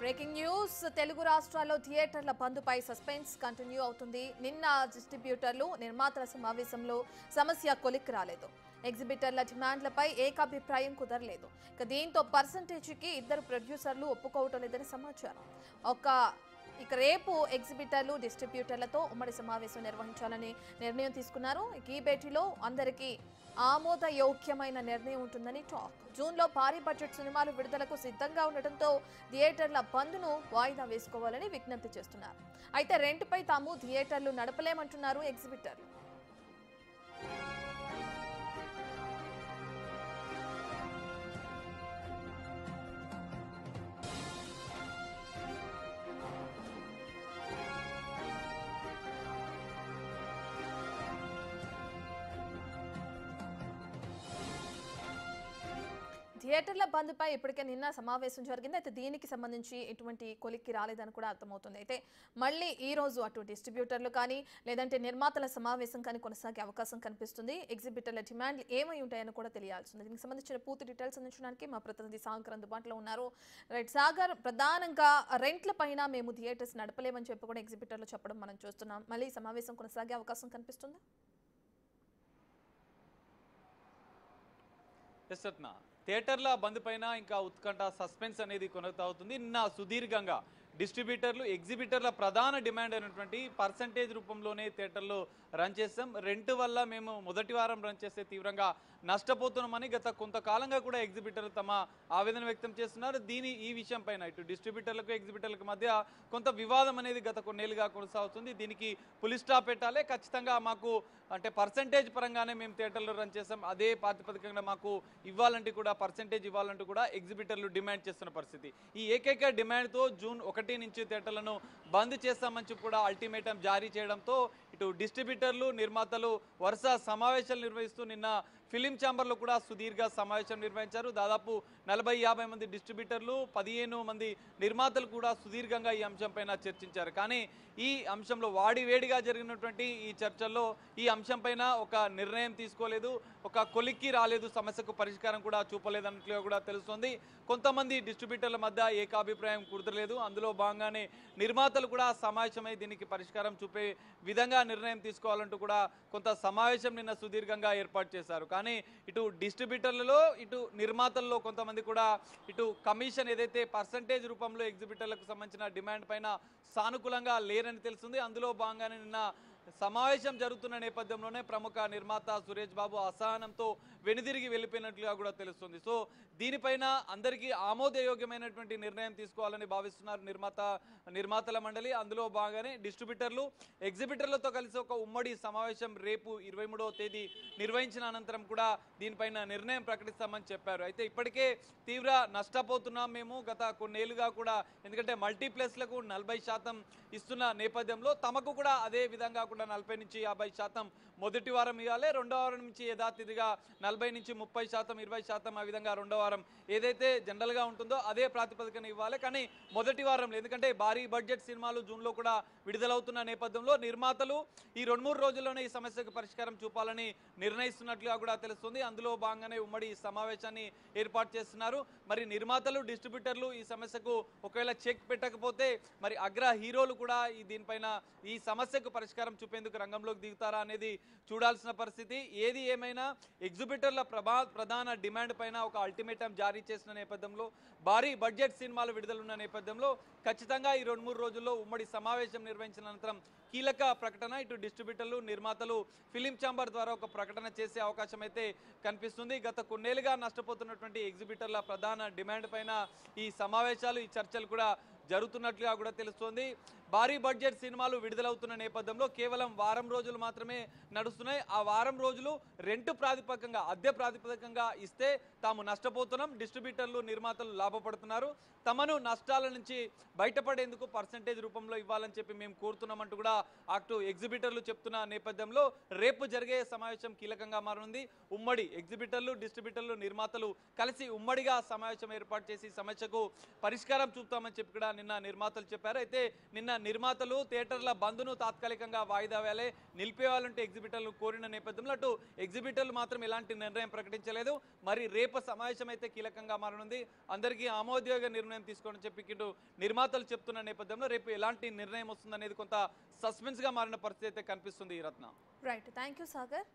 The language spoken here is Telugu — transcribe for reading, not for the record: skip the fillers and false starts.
బ్రేకింగ్ న్యూస్ తెలుగు రాష్ట్రాల్లో థియేటర్ల బంద్పై సస్పెన్స్ కంటిన్యూ అవుతుంది. నిన్న డిస్ట్రిబ్యూటర్లు నిర్మాతల సమావేశంలో సమస్య కొలిక్కి రాలేదు. ఎగ్జిబిటర్ల డిమాండ్లపై ఏకాభిప్రాయం కుదరలేదు. దీంతో పర్సంటేజీకి ఇద్దరు ప్రొడ్యూసర్లు ఒప్పుకోవటం లేదని సమాచారం. ఇక రేపు ఎగ్జిబిటర్లు డిస్ట్రిబ్యూటర్లతో ఉమ్మడి సమావేశం నిర్వహించాలని నిర్ణయం తీసుకున్నారు. ఈ భేటీలో అందరికీ ఆమోదయోగ్యమైన నిర్ణయం ఉంటుందని టాక్. జూన్లో భారీ బడ్జెట్ సినిమాలు విడుదలకు సిద్ధంగా ఉండటంతో థియేటర్ల బంద్ను వాయిదా వేసుకోవాలని విజ్ఞప్తి చేస్తున్నారు. అయితే రెంట్పై తాము థియేటర్లు నడపలేమంటున్నారు ఎగ్జిబిటర్లు. థియేటర్ల బంద్పై ఇప్పటికే నిన్న సమావేశం జరిగింది. అయితే దీనికి సంబంధించి ఎటువంటి కొలిక్కి రాలేదని కూడా అర్థమవుతుంది. అయితే మళ్ళీ ఈ రోజు అటు డిస్ట్రిబ్యూటర్లు కానీ లేదంటే నిర్మాతల సమావేశం కానీ కొనసాగే అవకాశం కనిపిస్తుంది. ఎగ్జిబిటర్ల డిమాండ్లు ఏమై ఉంటాయని కూడా తెలియాల్సింది. దీనికి సంబంధించిన పూర్తి డీటెయిల్స్ అందించడానికి మా ప్రతినిధి సాగర్ అందుబాటులో ఉన్నారు. రైట్ సాగర్, ప్రధానంగా రెంట్ల పైన మేము థియేటర్స్ నడపలేమని చెప్పి కూడా ఎగ్జిబిటర్లు చెప్పడం మనం చూస్తున్నాం. మళ్ళీ సమావేశం కొనసాగే అవకాశం కనిపిస్తుందా? థియేటర్ల బంద్ పైన ఇంకా ఉత్కంఠ సస్పెన్స్ అనేది కొనసాగుతుంది. నిన్న సుదీర్ఘంగా డిస్ట్రిబ్యూటర్లు ఎగ్జిబిటర్ల ప్రధాన డిమాండ్ అయినటువంటి పర్సంటేజ్ రూపంలోనే థియేటర్లు రన్ చేస్తాం, రెంట్ వల్ల మేము మొదటి వారం రన్ చేస్తే తీవ్రంగా నష్టపోతున్నామని గత కొంతకాలంగా కూడా ఎగ్జిబిటర్లు తమ ఆవేదన వ్యక్తం చేస్తున్నారు. ఈ విషయం పైన ఇటు డిస్ట్రిబ్యూటర్లకు ఎగ్జిబిటర్లకు మధ్య కొంత వివాదం అనేది గత కొన్నేళ్లుగా కొనసాగుతుంది. దీనికి పులి స్టాప్ పెట్టాలి, ఖచ్చితంగా మాకు అంటే పర్సంటేజ్ పరంగానే మేము థియేటర్లు రన్ చేస్తాం, అదే ప్రాతిపదికంగా మాకు ఇవ్వాలంటే కూడా పర్సంటేజ్ ఇవ్వాలంటూ కూడా ఎగ్జిబిటర్లు డిమాండ్ చేస్తున్న పరిస్థితి. ఈ ఏకైక డిమాండ్తో జూన్ 1 నుంచి థియేటర్లను బంద్ చేస్తామని చెప్పి కూడా అల్టిమేటం జారీ చేయడంతో ఇటు డిస్ట్రిబ్యూటర్లు నిర్మాతలు వరుస సమావేశాలు నిర్వహిస్తూ నిన్న ఫిలిం ఛాంబర్లో కూడా సుదీర్ఘ సమావేశం నిర్వహించారు. దాదాపు 40-50 మంది డిస్ట్రిబ్యూటర్లు 15 మంది నిర్మాతలు కూడా సుదీర్ఘంగా ఈ అంశంపైన చర్చించారు. కానీ ఈ అంశంలో వాడివేడిగా జరిగినటువంటి ఈ చర్చల్లో ఈ అంశంపైన ఒక నిర్ణయం తీసుకోలేదు, ఒక కొలిక్కి రాలేదు, సమస్యకు పరిష్కారం కూడా చూపలేదన్నట్లుగా కూడా తెలుస్తోంది. కొంతమంది డిస్ట్రిబ్యూటర్ల మధ్య ఏకాభిప్రాయం కుదరలేదు. అందులో భాగంగానే నిర్మాతలు కూడా సమావేశమై దీనికి పరిష్కారం చూపే విధంగా నిర్ణయం తీసుకోవాలంటూ కూడా కొంత సమావేశం నిన్న సుదీర్ఘంగా ఏర్పాటు చేశారు. కానీ ఇటు డిస్ట్రిబ్యూటర్లలో ఇటు నిర్మాతల్లో కొంతమంది కూడా ఇటు కమిషన్ ఏదైతే పర్సంటేజ్ రూపంలో ఎగ్జిబిటర్లకు సంబంధించిన డిమాండ్ పైన సానుకూలంగా లేరని తెలుస్తుంది. అందులో భాగంగానే నిన్న సమావేశం జరుగుతున్న నేపథ్యంలోనే ప్రముఖ నిర్మాత సురేష్ బాబు అసహనంతో వెనుదిరిగి వెళ్ళిపోయినట్లుగా కూడా తెలుస్తుంది. సో దీనిపైన అందరికీ ఆమోదయోగ్యమైనటువంటి నిర్ణయం తీసుకోవాలని భావిస్తున్నారు నిర్మాతల మండలి. అందులో భాగంగానే డిస్ట్రిబ్యూటర్లు ఎగ్జిబిటర్లతో కలిసి ఒక ఉమ్మడి సమావేశం రేపు 23వ తేదీ నిర్వహించిన అనంతరం కూడా దీనిపైన నిర్ణయం ప్రకటిస్తామని చెప్పారు. అయితే ఇప్పటికే తీవ్ర నష్టపోతున్నాం మేము గత కొన్నేళ్లుగా కూడా, ఎందుకంటే మల్టీప్లెక్స్లకు 40% ఇస్తున్న నేపథ్యంలో తమకు కూడా అదే విధంగా 40 నుంచి 50% మొదటి వారం ఇవ్వాలి, రెండో వారం నుంచి యథాతిథిగా 40 నుంచి 30%, 20% ఆ విధంగా రెండో వారం ఏదైతే జనరల్గా ఉంటుందో అదే ప్రాతిపదికన ఇవ్వాలి. కానీ మొదటి వారంలో ఎందుకంటే భారీ బడ్జెట్ సినిమాలు జూన్లో కూడా విడుదలవుతున్న నేపథ్యంలో నిర్మాతలు ఈ 2-3 రోజుల్లోనే ఈ సమస్యకు పరిష్కారం చూపాలని నిర్ణయిస్తున్నట్లుగా కూడా తెలుస్తుంది. అందులో భాగంగానే ఉమ్మడి సమావేశాన్ని ఏర్పాటు చేస్తున్నారు. మరి నిర్మాతలు డిస్ట్రిబ్యూటర్లు ఈ సమస్యకు ఒకవేళ చెక్ పెట్టకపోతే మరి అగ్ర హీరోలు కూడా దీనిపైన ఈ సమస్యకు పరిష్కారం చూపేందుకు రంగంలోకి దిగుతారా అనేది చూడాల్సిన పరిస్థితి. ఏది ఏమైనా ఎగ్జిబిటర్ల ప్రధాన డిమాండ్ పైన ఒక అల్టిమేటం జారీ చేసిన నేపథ్యంలో భారీ బడ్జెట్ సినిమాలు విడుదలున్న నేపథ్యంలో ఖచ్చితంగా ఈ 2-3 రోజుల్లో ఉమ్మడి సమావేశం నిర్వహించిన అనంతరం కీలక ప్రకటన ఇటు డిస్ట్రిబ్యూటర్లు నిర్మాతలు ఫిలిం ఛాంబర్ ద్వారా ఒక ప్రకటన చేసే అవకాశం అయితే కనిపిస్తుంది. గత కొన్నేళ్లుగా నష్టపోతున్నటువంటి ఎగ్జిబిటర్ల ప్రధాన డిమాండ్ పైన ఈ సమావేశాలు ఈ చర్చలు కూడా జరుగుతున్నట్లుగా కూడా తెలుస్తోంది. భారీ బడ్జెట్ సినిమాలు విడుదలవుతున్న నేపథ్యంలో కేవలం వారం రోజులు మాత్రమే నడుస్తున్నాయి. ఆ వారం రోజులు రెంట్ ప్రాతిపదికంగా అద్దె ప్రాతిపదికంగా ఇస్తే తాము నష్టపోతున్నాం, డిస్ట్రిబ్యూటర్లు నిర్మాతలు లాభపడుతున్నారు, తమను నష్టాల నుంచి బయటపడేందుకు పర్సంటేజ్ రూపంలో ఇవ్వాలని చెప్పి మేము కోరుతున్నామంటూ కూడా అటు ఎగ్జిబిటర్లు చెప్తున్న నేపథ్యంలో రేపు జరిగే సమావేశం కీలకంగా మారనుంది. ఉమ్మడి ఎగ్జిబిటర్లు డిస్ట్రిబ్యూటర్లు నిర్మాతలు కలిసి ఉమ్మడిగా సమావేశం ఏర్పాటు చేసి సమస్యకు పరిష్కారం చూపుతామని చెప్పి కూడా నిన్న నిర్మాతలు చెప్పారు. అయితే నిన్న నిర్మాతలు థియేటర్ల బంద్ను తాత్కాలికంగా వాయిదా వేయాలి, నిలిపేయాలంటే ఎగ్జిబిటర్లు కోరిన నేపథ్యంలో అటు ఎగ్జిబిటర్లు మాత్రం ఎలాంటి నిర్ణయం ప్రకటించలేదు. మరి రేపు సమావేశం అయితే కీలకంగా మారనుంది. అందరికీ ఆమోదయోగ్య నిర్ణయం తీసుకోవడం చెప్పి ఇటు నిర్మాతలు చెప్తున్న నేపథ్యంలో రేపు ఎలాంటి నిర్ణయం వస్తుందనేది కొంత సస్పెన్స్ గా మారిన పరిస్థితి అయితే కనిపిస్తుంది. రత్న రైట్, థ్యాంక్ యూ సాగర్.